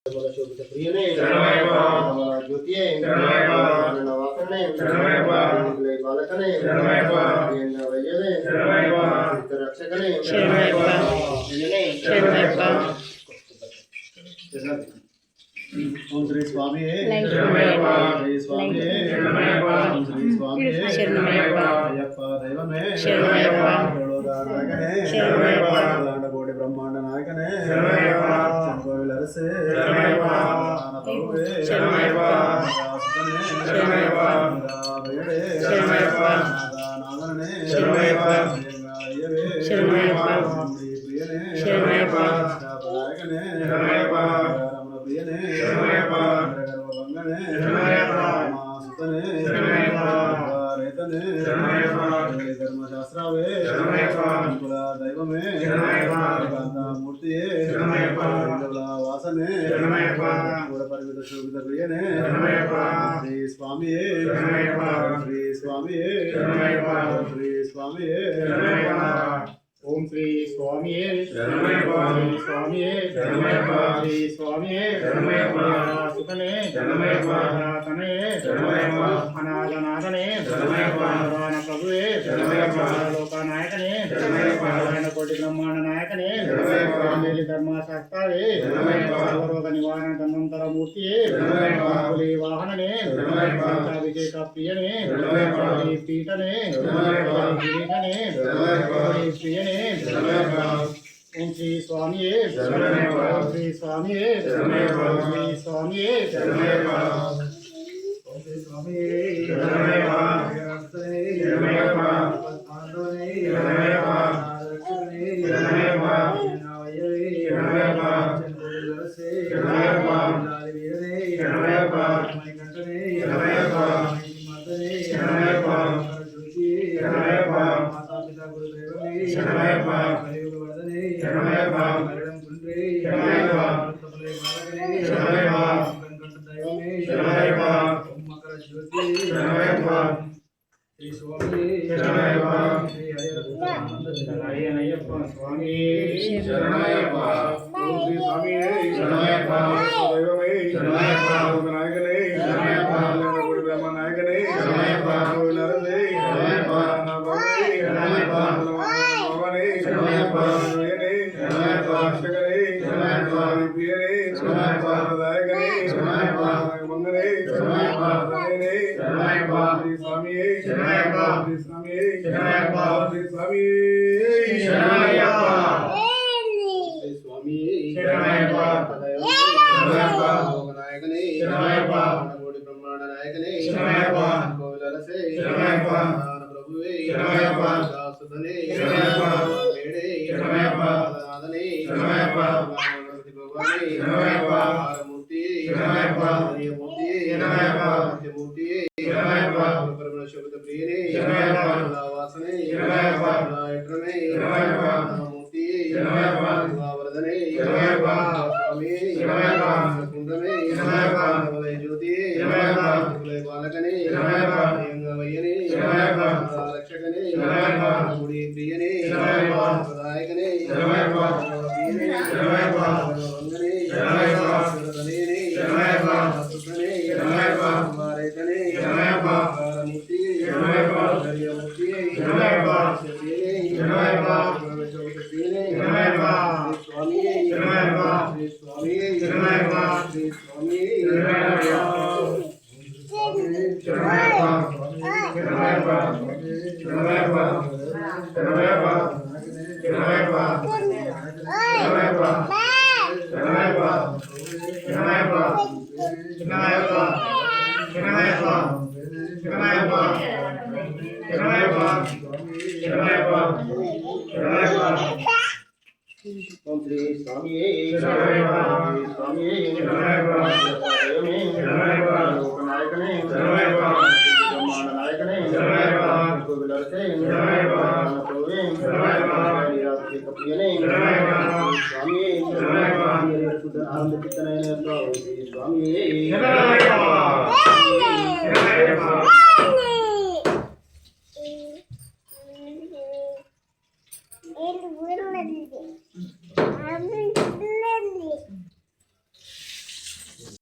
శోభిత ప్రియనే జ్యోతియే నవాకరణే బాలకనే ప్రియంగా వయ్యనే రక్షకనే ఓం శ్రీ స్వామి శ్రీ స్వామి శ్రీ స్వామి అయ్యప్ప దైవమే కోటి బ్రహ్మాండ నాయకనే ధర్మశాస్త్రావే దైవమే మూర్తియే వాసనే పరిమిత శోభిత ప్రియనే శ్రీ స్వామియే శ్రీ స్వామియే శ్రీ స్వామియే ఓం శ్రీ స్వామియే శ్రీ స్వామియే శ్రీ స్వామియే సుతనే తనే అనాథనాథనే పురాణ ప్రభువే లోకనాయకనే కోటి బ్రహ్మాండ నాయకనే ధర్మశాస్త్రావే సర్వరోగ నివారణ ధన్వంతర మూర్తియే పులి వాహననే అభిషేక ప్రియనే పీఠనే కిరీటనే ప్రియనే ఓం శ్రీ స్వామియే శ్రీ స్వామియే శ్రీ స్వామియే ఓం శ్రీ స్వామియే అయ్యప్ప స్వామి శరణయ్యప్ప శ్రీ స్వామి శరణయ్యప్ప దైవమే శరణయ్యప్ప నాయకనే శరణయ్యప్ప గుడి బ్రహ్మ నాయకనే శరణయ్యప్ప నరదే శరణయ్యప్ప నభవే శరణయ్యప్ప భవనే శరణయ్యప్ప వేనే శరణయ్యప్ప అష్టకరే శరణయ్యప్ప ప్రియనే శరణయ్యప్ప నాయకనే శరణయ్యప్ప మంగళే శరణయ్యప్ప దయనే శరణయ్యప్ప శ్రీ స్వామియే శరణయ్యప్ప శ్రీ స్వామియే శరణయ్యప్ప శ్రీ స్వామియే శరణయ్యప్ప శ్రీ స్వామియే శరణయ్యప్ప శరణయ్యప్ప లోకనాయకనే శరణయ్యప్ప కోటి బ్రహ్మాండ నాయకనే శరణయ్యప్ప కోవిలరసే శరణయ్యప్ప ప్రభువే శరణయ్యప్ప దాసుదనే శరణయ్యప్ప మేడే శరణయ్యప్ప నాదనే శరణయ్యప్ప గణపతి భగవానే శరణయ్యప్ప మూర్తి శరణయ్యప్ప మూర్తి శరణయ్యప్ప మూర్తి శరణయ్యప్ప పరమ శోభిత ప్రియనే శరణయ్యప్ప వాసనే శరణయ్యప్ప ఎట్రమే శరణయ్యప్ప మూర్తి శరణయ్యప్ప వరదనే శరణయ్యప్ప స్వామి శరణయ్యప్ప కుండమే శరణయ్యప్ప వలయ జ్యోతి శరణయ్యప్ప వలయ బాలకనే శరణయ్యప్ప ప్రియంగా వయ్యనే శరణయ్యప్ప రక్షకనే శరణయ్యప్ప గుడి ప్రియనే శరణయ్యప్ప నాయకనే శరణయ్యప్ప ప్రియనే శరణయ్యప్ప వందనే శరణయ్యప్ప తనేనే శరణయ్యప్ప సుఖనే శరణయ్యప్ప కుమారేతనే శరణయ్యప్ప మూర్తి శరణయ్యప్ప మూర్తి శరణయ్యప్ప శక్తినే శరణయ్యప్ప శక్తినే శరణయ్యప్ప స్వామి శరణయ్యప్ప శ్రీ స్వామి శరణయ్యప్ప శ్రీ స్వామి శరణయ్యప్ప శరణయ్యప్ప శరణయ్యప్ప శరణయ్యప్ప శరణయ్యప్ప శరణయ్యప్ప శరణయ్యప్ప శరణయ్యప్ప శరణయ్యప్ప శరణయ్యప్ప శరణయ్యప్ప ఓం శ్రీ స్వామియే స్వామియే లోకనాయకనే బ్రహ్మాండ నాయకనే కోవిలరసే ప్రియనే స్వామియే ఆనంద చిత్తనైన స్వామియే